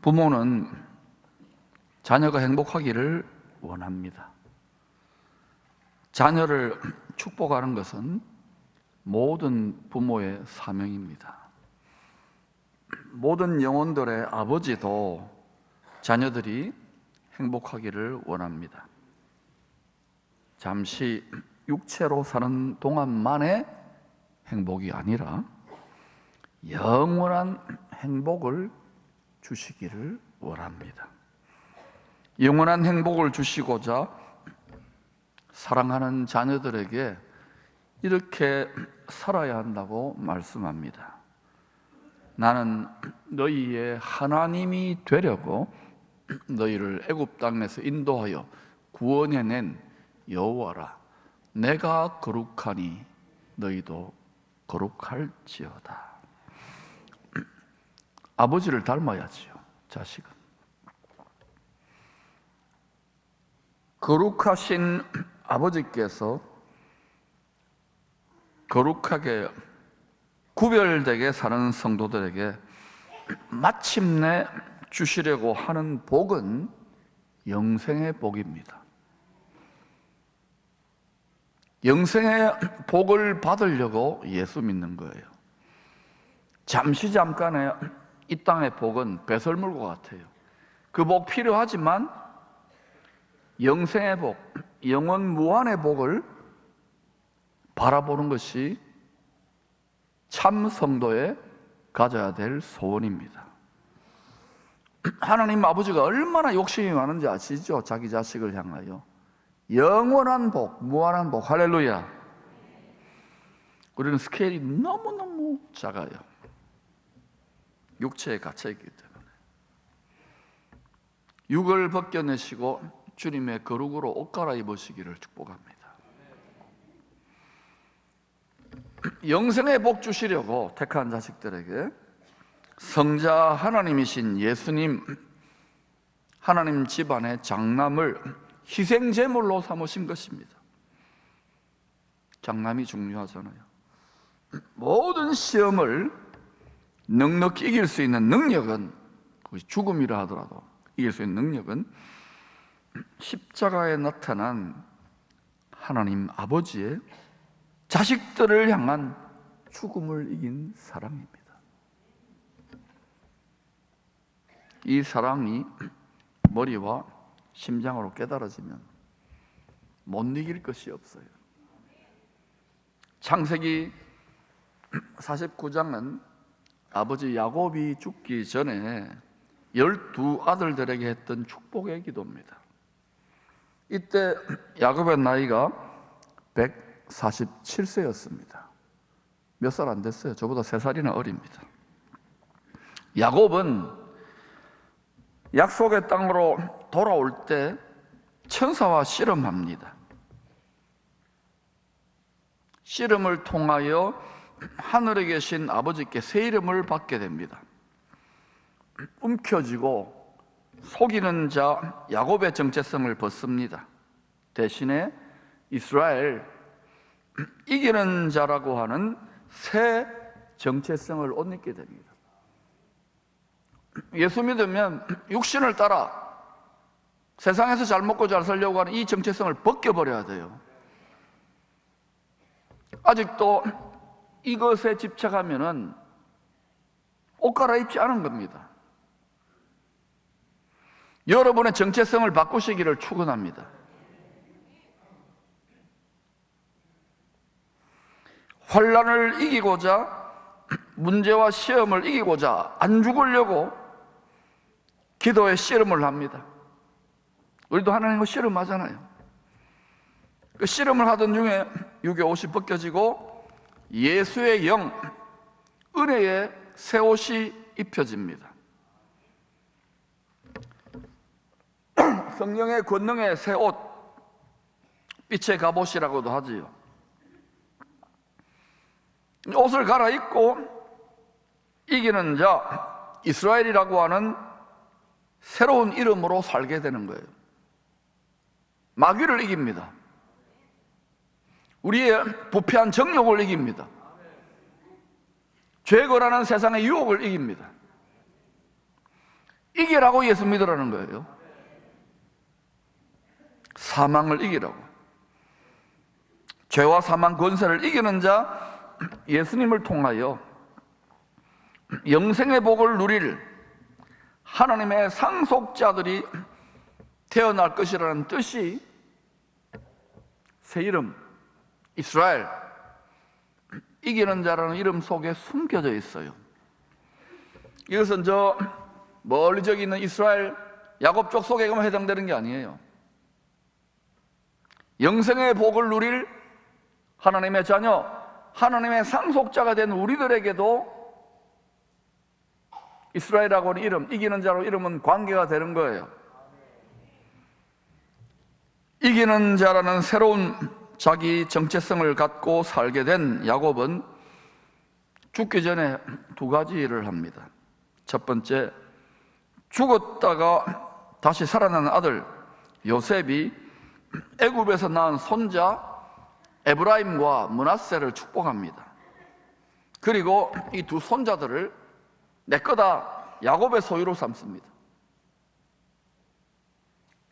부모는 자녀가 행복하기를 원합니다. 자녀를 축복하는 것은 모든 부모의 사명입니다. 모든 영혼들의 아버지도 자녀들이 행복하기를 원합니다. 잠시 육체로 사는 동안만의 행복이 아니라 영원한 행복을 주시기를 원합니다. 영원한 행복을 주시고자 사랑하는 자녀들에게 이렇게 살아야 한다고 말씀합니다. 나는 너희의 하나님이 되려고 너희를 애굽 땅에서 인도하여 구원해낸 여호와라. 내가 거룩하니 너희도 거룩할지어다. 아버지를 닮아야지요, 자식은. 거룩하신 아버지께서 거룩하게 구별되게 사는 성도들에게 마침내 주시려고 하는 복은 영생의 복입니다. 영생의 복을 받으려고 예수 믿는 거예요. 잠깐의 이 땅의 복은 배설물과 같아요. 그 복 필요하지만 영생의 복, 영원 무한의 복을 바라보는 것이 참 성도의 가져야 될 소원입니다. 하나님 아버지가 얼마나 욕심이 많은지 아시죠? 자기 자식을 향하여 영원한 복, 무한한 복, 할렐루야. 우리는 스케일이 너무너무 작아요. 육체에 갇혀있기 때문에. 육을 벗겨내시고 주님의 거룩으로 옷 갈아입으시기를 축복합니다. 영생의 복 주시려고 택한 자식들에게 성자 하나님이신 예수님, 하나님 집안의 장남을 희생제물로 삼으신 것입니다. 장남이 중요하잖아요. 모든 시험을 넉넉히 이길 수 있는 능력은, 그것이 죽음이라 하더라도 이길 수 있는 능력은 십자가에 나타난 하나님 아버지의 자식들을 향한 죽음을 이긴 사랑입니다. 이 사랑이 머리와 심장으로 깨달아지면 못 이길 것이 없어요. 창세기 49장은 아버지 야곱이 죽기 전에 12 아들들에게 했던 축복의 기도입니다. 이때 야곱의 나이가 147세였습니다. 몇 살 안 됐어요. 저보다 3살이나 어립니다. 야곱은 약속의 땅으로 돌아올 때 천사와 씨름합니다. 씨름을 통하여 하늘에 계신 아버지께 새 이름을 받게 됩니다. 움켜쥐고 속이는 자 야곱의 정체성을 벗습니다. 대신에 이스라엘, 이기는 자라고 하는 새 정체성을 옷 입게 됩니다. 예수 믿으면 육신을 따라 세상에서 잘 먹고 잘 살려고 하는 이 정체성을 벗겨버려야 돼요. 아직도 이것에 집착하면은 옷 갈아입지 않은 겁니다. 여러분의 정체성을 바꾸시기를 축원합니다. 환난을 이기고자, 문제와 시험을 이기고자 안 죽으려고 기도에 씨름을 합니다. 우리도 하나님과 씨름하잖아요. 그 씨름을 하던 중에 육의 옷이 벗겨지고 예수의 영, 은혜의 새 옷이 입혀집니다. 성령의 권능의 새 옷, 빛의 갑옷이라고도 하지요. 옷을 갈아입고 이기는 자, 이스라엘이라고 하는 새로운 이름으로 살게 되는 거예요. 마귀를 이깁니다. 우리의 부패한 정욕을 이깁니다. 죄거라는 세상의 유혹을 이깁니다. 이기라고 예수 믿으라는 거예요. 사망을 이기라고. 죄와 사망 권세를 이기는 자 예수님을 통하여 영생의 복을 누릴 하나님의 상속자들이 태어날 것이라는 뜻이 새 이름 이스라엘, 이기는 자라는 이름 속에 숨겨져 있어요. 이것은 저 멀리 저기 있는 이스라엘 야곱족 속에만 해당되는 게 아니에요. 영생의 복을 누릴 하나님의 자녀, 하나님의 상속자가 된 우리들에게도 이스라엘이라고 하는 이름, 이기는 자로 이름은 관계가 되는 거예요. 이기는 자라는 새로운 자기 정체성을 갖고 살게 된 야곱은 죽기 전에 두 가지 일을 합니다. 첫 번째, 죽었다가 다시 살아나는 아들 요셉이 애굽에서 낳은 손자 에브라임과 므낫세를 축복합니다. 그리고 이 두 손자들을 내 거다 야곱의 소유로 삼습니다.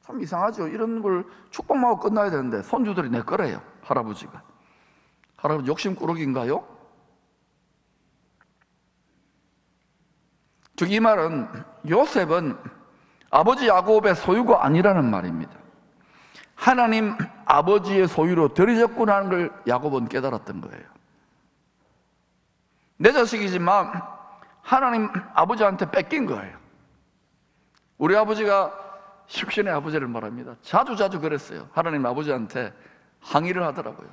참 이상하죠. 이런 걸 축복만 하고 끝나야 되는데 손주들이 내 거래요. 할아버지가. 할아버지 욕심꾸러기인가요? 즉 이 말은 요셉은 아버지 야곱의 소유가 아니라는 말입니다. 하나님 아버지의 소유로 들여졌구나 하는 걸 야곱은 깨달았던 거예요. 내 자식이지만 하나님 아버지한테 뺏긴 거예요. 우리 아버지가 육신의 아버지를 말합니다. 자주 그랬어요. 하나님 아버지한테 항의를 하더라고요.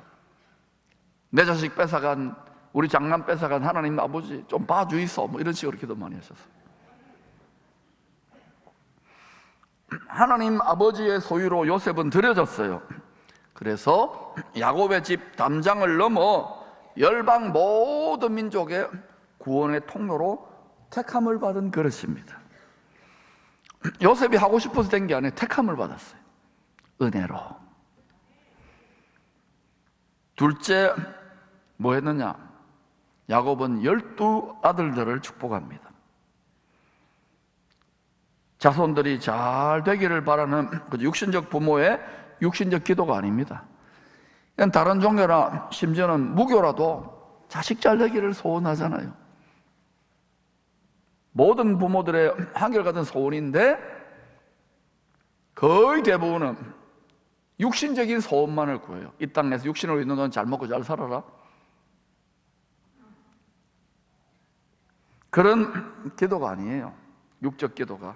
내 자식 뺏어간, 우리 장남 뺏어간 하나님 아버지 좀 봐주이소, 뭐 이런 식으로 기도 많이 하셨어요. 하나님 아버지의 소유로 요셉은 들여졌어요. 그래서 야곱의 집 담장을 넘어 열방 모든 민족의 구원의 통로로 택함을 받은 그릇입니다. 요셉이 하고 싶어서 된 게 아니에요. 택함을 받았어요. 은혜로. 둘째 뭐 했느냐? 야곱은 12아들들을 축복합니다. 자손들이 잘 되기를 바라는 육신적 부모의 육신적 기도가 아닙니다. 다른 종교나 심지어는 무교라도 자식 잘 되기를 소원하잖아요. 모든 부모들의 한결같은 소원인데 거의 대부분은 육신적인 소원만을 구해요. 이 땅에서 육신으로 있는 넌 잘 먹고 잘 살아라. 그런 기도가 아니에요. 육적 기도가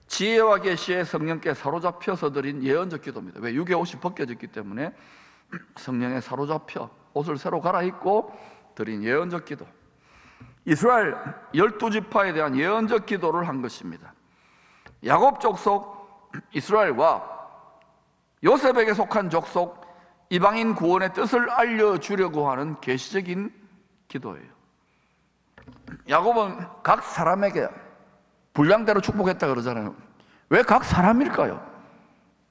지혜와 계시의 성령께 사로잡혀서 드린 예언적 기도입니다. 왜? 육의 옷이 벗겨졌기 때문에 성령에 사로잡혀 옷을 새로 갈아입고 드린 예언적 기도. 이스라엘 12지파에 대한 예언적 기도를 한 것입니다. 야곱 족속 이스라엘과 요셉에게 속한 족속 이방인 구원의 뜻을 알려주려고 하는 계시적인 기도예요. 야곱은 각 사람에게 분량대로 축복했다 그러잖아요. 왜 각 사람일까요?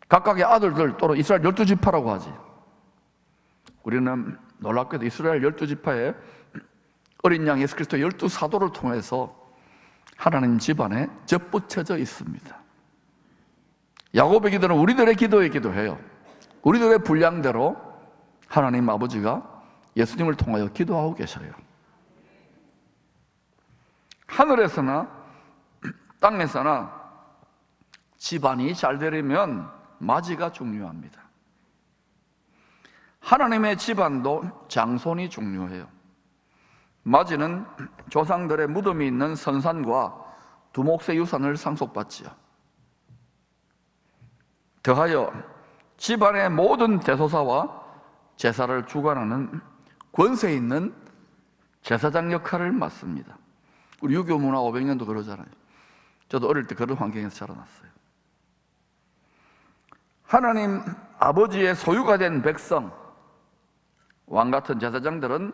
각각의 아들들 또는 이스라엘 12지파라고 하지. 우리는 놀랍게도 이스라엘 12지파에 어린 양 예수 그리스도 12사도를 통해서 하나님 집안에 접붙여져 있습니다. 야곱의 기도는 우리들의 기도에 기도해요. 우리들의 분량대로 하나님 아버지가 예수님을 통하여 기도하고 계셔요. 하늘에서나 땅에서나 집안이 잘 되려면 맞이가 중요합니다. 하나님의 집안도 장손이 중요해요. 맞이는 조상들의 무덤이 있는 선산과 두목새 유산을 상속받지요. 더하여 집안의 모든 대소사와 제사를 주관하는 권세 있는 제사장 역할을 맡습니다. 우리 유교 문화 500년도 그러잖아요. 저도 어릴 때 그런 환경에서 자라났어요. 하나님 아버지의 소유가 된 백성, 왕 같은 제사장들은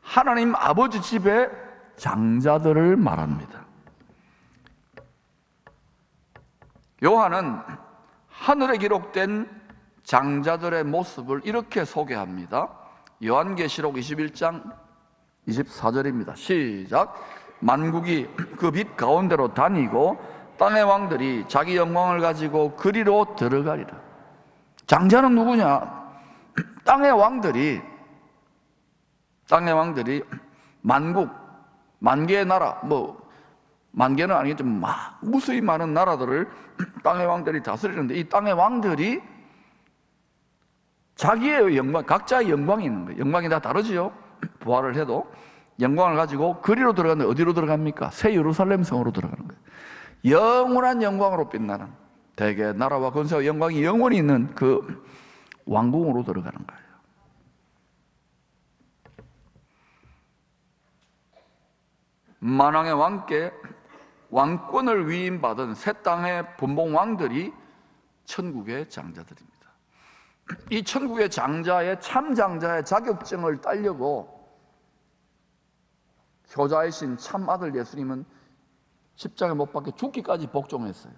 하나님 아버지 집의 장자들을 말합니다. 요한은 하늘에 기록된 장자들의 모습을 이렇게 소개합니다. 요한계시록 21장 24절입니다. 시작. 만국이 그 빛 가운데로 다니고 땅의 왕들이 자기 영광을 가지고 그리로 들어가리라. 장자는 누구냐? 땅의 왕들이 만국, 만개의 나라, 만개는 아니겠지만 무수히 많은 나라들을 땅의 왕들이 다스리는데, 이 땅의 왕들이 자기의 영광, 각자의 영광이 있는 거예요. 영광이 다 다르지요. 부활을 해도 영광을 가지고 그리로 들어가는데 어디로 들어갑니까? 새 예루살렘 성으로 들어가는 거예요. 영원한 영광으로 빛나는, 대개 나라와 권세와 영광이 영원히 있는 그 왕궁으로 들어가는 거예요. 만왕의 왕께 왕권을 위임받은 새 땅의 분봉 왕들이 천국의 장자들입니다. 이 천국의 장자의, 참 장자의 자격증을 따려고 효자이신 참 아들 예수님은 십자가에 못 박혀 죽기까지 복종했어요.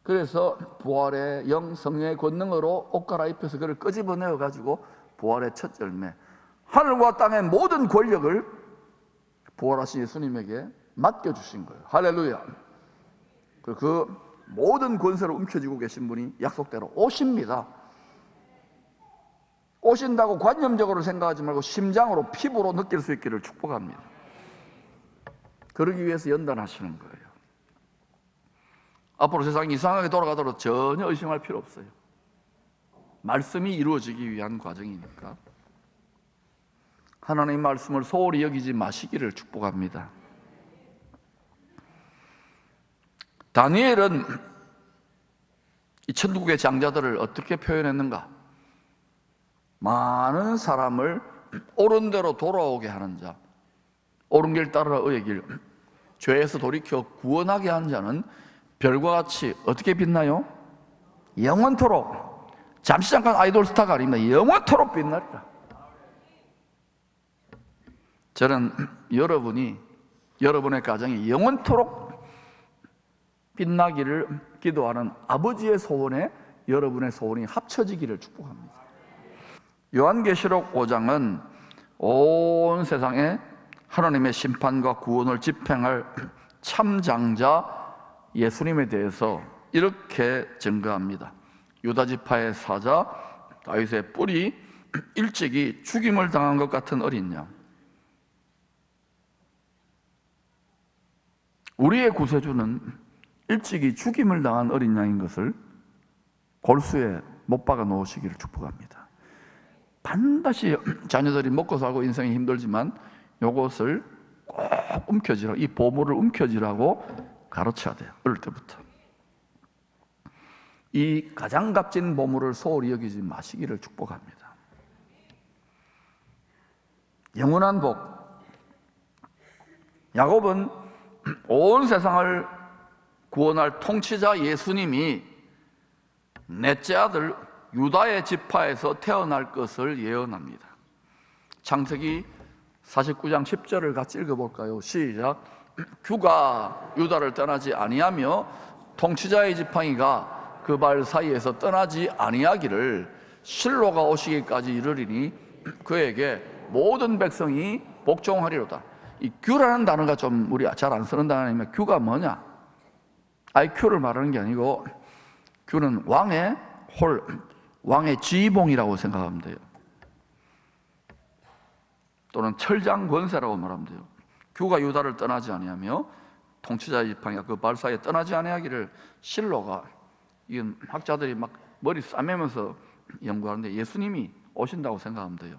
그래서 부활의 영, 성령의 권능으로 옷 갈아입혀서 그를 끄집어내어 가지고 부활의 첫 열매, 하늘과 땅의 모든 권력을 부활하신 예수님에게 맡겨주신 거예요. 할렐루야. 그 모든 권세를 움켜쥐고 계신 분이 약속대로 오십니다. 오신다고 관념적으로 생각하지 말고 심장으로, 피부로 느낄 수 있기를 축복합니다. 그러기 위해서 연단하시는 거예요. 앞으로 세상이 이상하게 돌아가더라도 전혀 의심할 필요 없어요. 말씀이 이루어지기 위한 과정이니까 하나님의 말씀을 소홀히 여기지 마시기를 축복합니다. 다니엘은 이 천국의 장자들을 어떻게 표현했는가? 많은 사람을 옳은 대로 돌아오게 하는 자, 옳은 길 따라 의의 길, 죄에서 돌이켜 구원하게 하는 자는 별과 같이 어떻게 빛나요? 영원토록. 잠시 잠깐 아이돌 스타가 아닙니다. 영원토록 빛나리라. 저는 여러분의 가정이 영원토록 빛나기를 기도하는 아버지의 소원에 여러분의 소원이 합쳐지기를 축복합니다. 요한계시록 5장은 온 세상에 하나님의 심판과 구원을 집행할 참장자 예수님에 대해서 이렇게 증거합니다. 유다지파의 사자, 다윗의 뿔이 일찍이 죽임을 당한 것 같은 어린 양. 우리의 구세주는 일찍이 죽임을 당한 어린 양인 것을 골수에 못 박아 놓으시기를 축복합니다. 반드시 자녀들이 먹고 살고 인생이 힘들지만 이것을 꼭 움켜쥐라고, 이 보물을 움켜쥐라고 가르쳐야 돼요. 어릴 때부터. 이 가장 값진 보물을 소홀히 여기지 마시기를 축복합니다. 영원한 복. 야곱은 온 세상을 구원할 통치자 예수님이 넷째 아들 유다의 지파에서 태어날 것을 예언합니다. 창세기 49장 10절을 같이 읽어볼까요? 시작. 규가 유다를 떠나지 아니하며 통치자의 지팡이가 그 발 사이에서 떠나지 아니하기를 실로가 오시기까지 이르리니 그에게 모든 백성이 복종하리로다. 이 규라는 단어가 좀 우리 잘 안 쓰는 단어입니다. 규가 뭐냐? IQ를 말하는 게 아니고 규는 왕의 홀, 왕의 지봉이라고 생각하면 돼요. 또는 철장 권세라고 말하면 돼요. 규가 유다를 떠나지 아니하며 통치자의 지팡이가 그 발 사이에 떠나지 아니하기를 실로가, 이건 학자들이 막 머리 싸매면서 연구하는데 예수님이 오신다고 생각하면 돼요.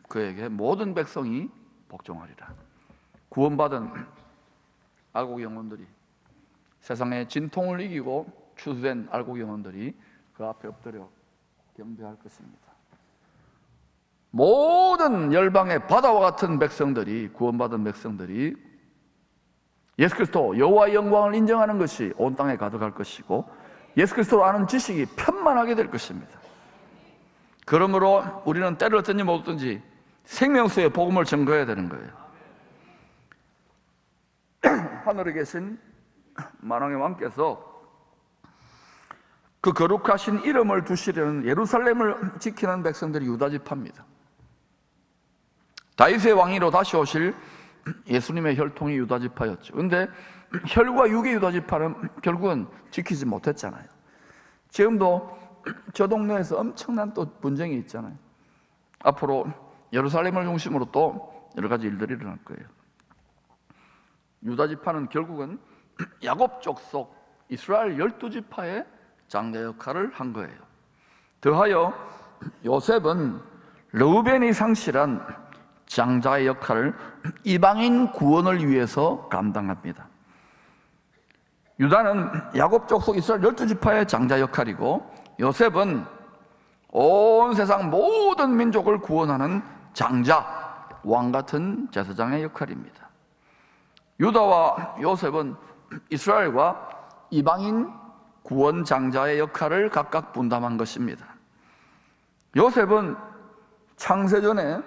그에게 모든 백성이 복종하리라. 구원받은 알곡 영혼들이, 세상의 진통을 이기고 추수된 알곡 영혼들이 그 앞에 엎드려 경배할 것입니다. 모든 열방의 바다와 같은 백성들이, 구원받은 백성들이 예수 그리스도 여호와의 영광을 인정하는 것이 온 땅에 가득할 것이고 예수 그리스도를 아는 지식이 편만하게 될 것입니다. 그러므로 우리는 때를 얻든지 못 얻든지 생명수의 복음을 증거해야 되는 거예요. 하늘에 계신 만왕의 왕께서 그 거룩하신 이름을 두시려는 예루살렘을 지키는 백성들이 유다 지파입니다. 다윗의 왕위로 다시 오실 예수님의 혈통이 유다 지파였죠. 근데 혈과 육의 유다 지파는 결국은 지키지 못했잖아요. 지금도 저 동네에서 엄청난 또 분쟁이 있잖아요. 앞으로 예루살렘을 중심으로 또 여러 가지 일들이 일어날 거예요. 유다 지파는 결국은 야곱 족속 이스라엘 12지파의 장자 역할을 한 거예요. 더하여 요셉은 르우벤이 상실한 장자의 역할을 이방인 구원을 위해서 감당합니다. 유다는 야곱 족속 이스라엘 12지파의 장자 역할이고, 요셉은 온 세상 모든 민족을 구원하는 장자, 왕 같은 제사장의 역할입니다. 유다와 요셉은 이스라엘과 이방인 구원 장자의 역할을 각각 분담한 것입니다. 요셉은 창세전에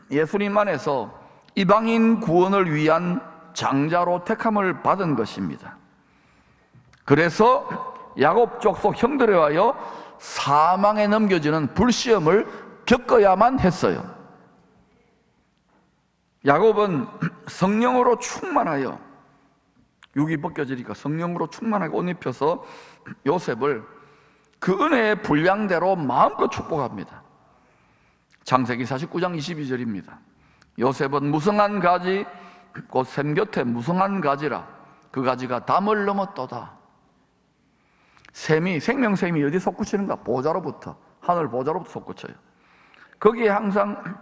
예수님 안에서 이방인 구원을 위한 장자로 택함을 받은 것입니다. 그래서 야곱 족속 형들에 의하여 사망에 넘겨지는 불시험을 겪어야만 했어요. 야곱은 성령으로 충만하여, 육이 벗겨지니까 성령으로 충만하게 옷 입혀서 요셉을 그 은혜의 분량대로 마음껏 축복합니다. 창세기 49장 22절입니다. 요셉은 무성한 가지 곧 샘 곁에 무성한 가지라 그 가지가 담을 넘었도다. 샘이, 생명샘이 어디 솟구치는가? 보좌로부터, 하늘 보좌로부터 솟구쳐요. 거기에 항상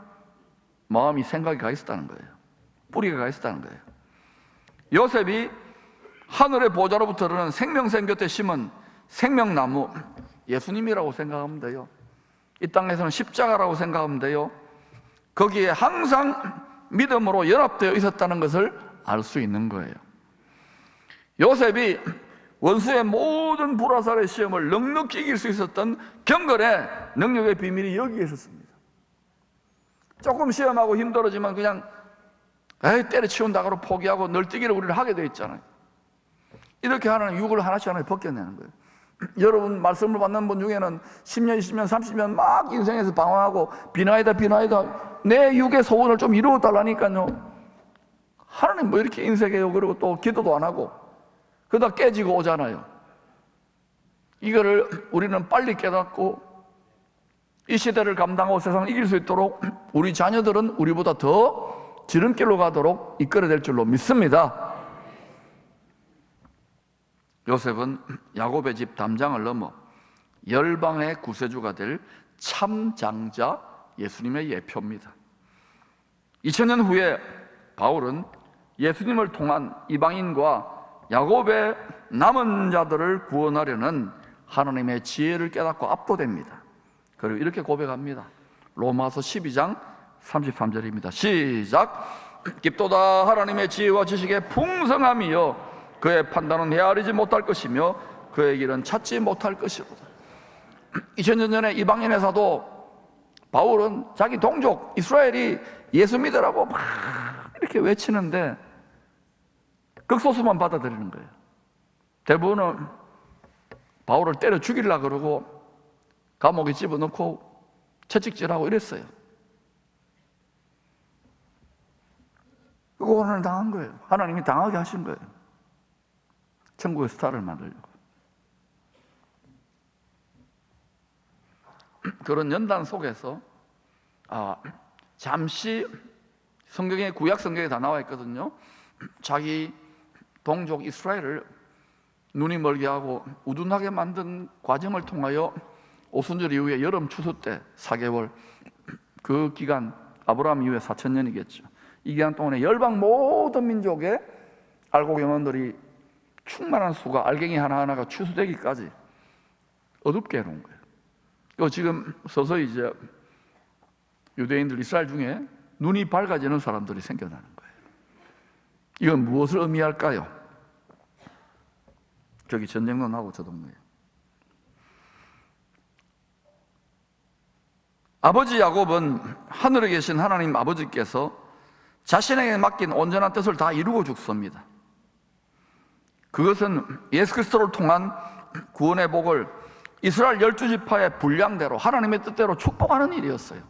마음이, 생각이 가 있었다는 거예요. 뿌리가 가 있었다는 거예요. 요셉이 하늘의 보좌로부터 흐르는 생명샘 곁에 심은 생명나무, 예수님이라고 생각하면 돼요. 이 땅에서는 십자가라고 생각하면 돼요. 거기에 항상 믿음으로 연합되어 있었다는 것을 알 수 있는 거예요. 요셉이 원수의 모든 불화살의 시험을 넉넉히 이길 수 있었던 경건의 능력의 비밀이 여기에 있었습니다. 조금 시험하고 힘들어지면 그냥 때려치운다고 포기하고 널뛰기를 우리는 하게 되어 있잖아요. 이렇게 하나는 육을 하나씩 하나씩 벗겨내는 거예요. 여러분 말씀을 받는 분 중에는 10년, 20년, 30년 막 인생에서 방황하고 비나이다 내 육의 소원을 좀 이루어달라니까요. 하나님 뭐 이렇게 인색해요. 그리고 또 기도도 안 하고 그러다 깨지고 오잖아요. 이거를 우리는 빨리 깨닫고 이 시대를 감당하고 세상을 이길 수 있도록 우리 자녀들은 우리보다 더 지름길로 가도록 이끌어야 될 줄로 믿습니다. 요셉은 야곱의 집 담장을 넘어 열방의 구세주가 될 참장자, 예수님의 예표입니다. 2000년 후에 바울은 예수님을 통한 이방인과 야곱의 남은 자들을 구원하려는 하나님의 지혜를 깨닫고 압도됩니다. 그리고 이렇게 고백합니다. 로마서 12장 33절입니다. 시작! 깊도다 하나님의 지혜와 지식의 풍성함이요 그의 판단은 헤아리지 못할 것이며 그의 길은 찾지 못할 것이로다. 2000년 전에 이방인의 사도 바울은 자기 동족 이스라엘이 예수 믿으라고 막 이렇게 외치는데 극소수만 받아들이는 거예요. 대부분은 바울을 때려 죽이려고 그러고 감옥에 집어넣고 채찍질하고 이랬어요. 그거 오늘 당한 거예요. 하나님이 당하게 하신 거예요. 천국의 스타를 만들려고. 그런 연단 속에서 잠시 성경에, 구약 성경에 다 나와 있거든요. 자기 동족 이스라엘을 눈이 멀게 하고 우둔하게 만든 과정을 통하여 오순절 이후에 여름 추수 때 4개월, 그 기간 아브라함 이후에 4000년이겠죠. 이 기간 동안에 열방 모든 민족의 알곡 영혼들이 충만한 수가 알갱이 하나하나가 추수되기까지 어둡게 해놓은 거예요. 그리고 지금 서서히 이제 유대인들 이스라엘 중에 눈이 밝아지는 사람들이 생겨나는 거예요. 이건 무엇을 의미할까요? 저기 전쟁도 나고 저 동네에 아버지 야곱은 하늘에 계신 하나님 아버지께서 자신에게 맡긴 온전한 뜻을 다 이루고 죽습니다. 그것은 예수 그리스도를 통한 구원의 복을 이스라엘 12지파의 분량대로 하나님의 뜻대로 축복하는 일이었어요.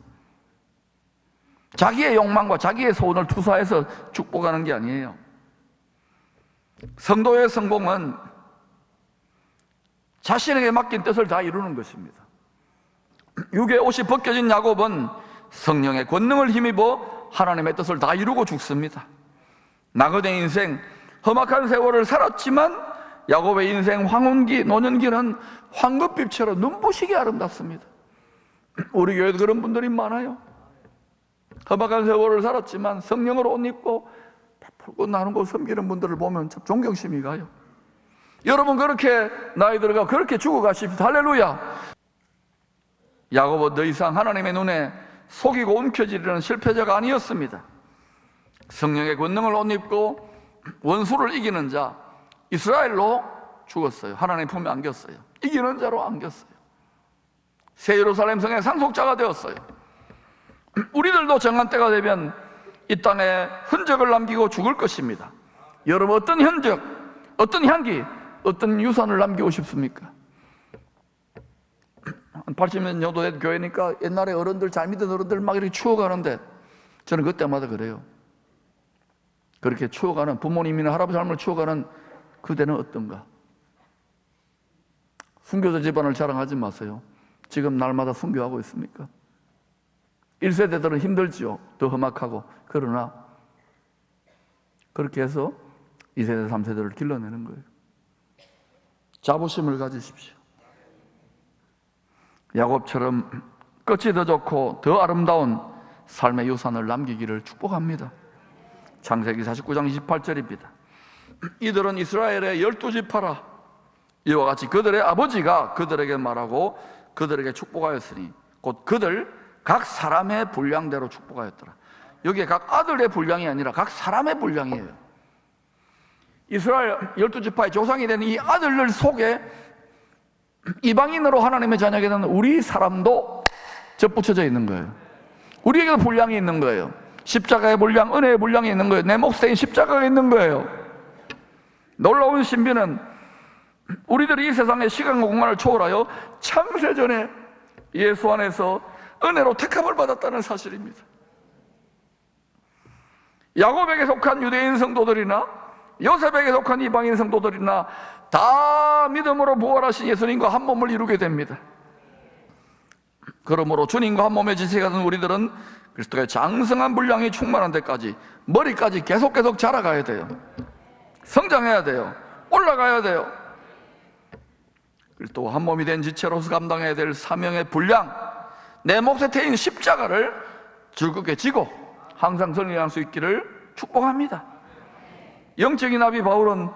자기의 욕망과 자기의 소원을 투사해서 축복하는 게 아니에요. 성도의 성공은 자신에게 맡긴 뜻을 다 이루는 것입니다. 육의 옷이 벗겨진 야곱은 성령의 권능을 힘입어 하나님의 뜻을 다 이루고 죽습니다. 나그네 인생, 험악한 세월을 살았지만 야곱의 인생 황혼기, 노년기는 황급빛처럼 눈부시게 아름답습니다. 우리 교회도 그런 분들이 많아요. 험악한 세월을 살았지만 성령으로 옷 입고 베풀고 나누고 섬기는 분들을 보면 참 존경심이 가요. 여러분 그렇게 나이 들어가 그렇게 죽어가십시오. 할렐루야. 야곱은 더 이상 하나님의 눈에 속이고 움켜쥐려는 실패자가 아니었습니다. 성령의 권능을 옷 입고 원수를 이기는 자 이스라엘로 죽었어요. 하나님 품에 안겼어요. 이기는 자로 안겼어요. 새 예루살렘 성의 상속자가 되었어요. 우리들도 정한 때가 되면 이 땅에 흔적을 남기고 죽을 것입니다. 여러분 어떤 흔적, 어떤 향기, 어떤 유산을 남기고 싶습니까? 80년 정도 된 교회니까 옛날에 어른들, 잘 믿던 어른들 막 이렇게 추억하는데 저는 그때마다 그래요. 그렇게 추억하는 부모님이나 할아버지 할머니를 추억하는 그대는 어떤가? 순교자 집안을 자랑하지 마세요. 지금 날마다 순교하고 있습니까? 1세대들은 힘들지요. 더 험악하고. 그러나 그렇게 해서 2세대, 3세대를 길러내는 거예요. 자부심을 가지십시오. 야곱처럼 끝이 더 좋고 더 아름다운 삶의 유산을 남기기를 축복합니다. 창세기 49장 28절입니다. 이들은 이스라엘의 12지파라. 이와 같이 그들의 아버지가 그들에게 말하고 그들에게 축복하였으니 곧 그들 각 사람의 분량대로 축복하였더라. 여기에 각 아들의 분량이 아니라 각 사람의 분량이에요. 이스라엘 12지파의 조상이 되는 이 아들들 속에 이방인으로 하나님의 자녀가 되는 우리 사람도 접붙여져 있는 거예요. 우리에게도 분량이 있는 거예요. 십자가의 분량, 은혜의 분량이 있는 거예요. 내 몫에 십자가가 있는 거예요. 놀라운 신비는 우리들이 이 세상의 시간과 공간을 초월하여 창세전에 예수 안에서 은혜로 택함을 받았다는 사실입니다. 야곱에게 속한 유대인 성도들이나 요셉에게 속한 이방인 성도들이나 다 믿음으로 부활하신 예수님과 한 몸을 이루게 됩니다. 그러므로 주님과 한 몸의 지체가 된 우리들은 그리스도의 장성한 분량이 충만한 데까지 머리까지 계속 자라가야 돼요. 성장해야 돼요. 올라가야 돼요. 또 한 몸이 된 지체로서 감당해야 될 사명의 분량, 내 몫에 태인 십자가를 즐겁게 지고 항상 승리할 수 있기를 축복합니다. 영적인 아비 바울은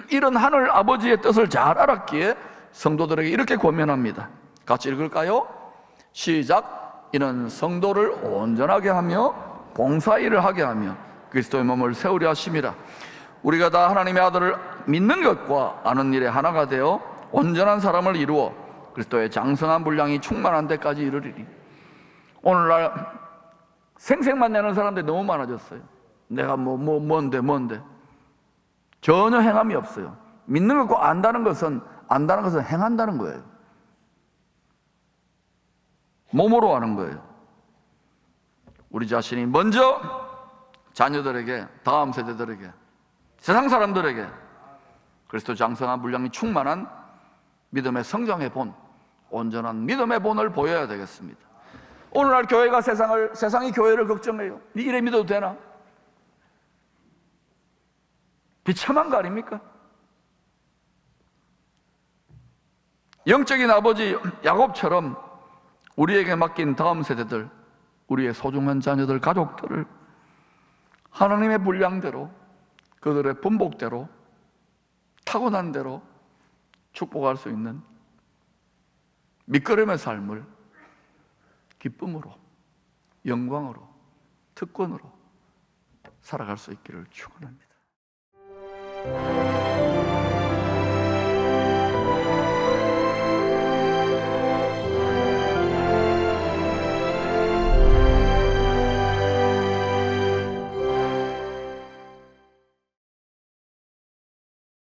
이런 하늘 아버지의 뜻을 잘 알았기에 성도들에게 이렇게 권면합니다. 같이 읽을까요? 시작. 이는 성도를 온전하게 하며 봉사일을 하게 하며 그리스도의 몸을 세우려 하심이라. 우리가 다 하나님의 아들을 믿는 것과 아는 일에 하나가 되어 온전한 사람을 이루어 그리스도의 장성한 분량이 충만한 데까지 이르리니. 오늘날 생색만 내는 사람들이 너무 많아졌어요. 내가 뭔데 전혀 행함이 없어요. 믿는 것과 안다는 것은 행한다는 거예요. 몸으로 하는 거예요. 우리 자신이 먼저 자녀들에게, 다음 세대들에게, 세상 사람들에게 그리스도 장성한 분량이 충만한 믿음의 성장의 본, 온전한 믿음의 본을 보여야 되겠습니다. 오늘날 교회가 세상이 교회를 걱정해요. 이래 믿어도 되나? 비참한 거 아닙니까? 영적인 아버지 야곱처럼 우리에게 맡긴 다음 세대들, 우리의 소중한 자녀들, 가족들을 하나님의 분량대로, 그들의 분복대로, 타고난 대로 축복할 수 있는 밑거름의 삶을 기쁨으로, 영광으로, 특권으로 살아갈 수 있기를 축원합니다.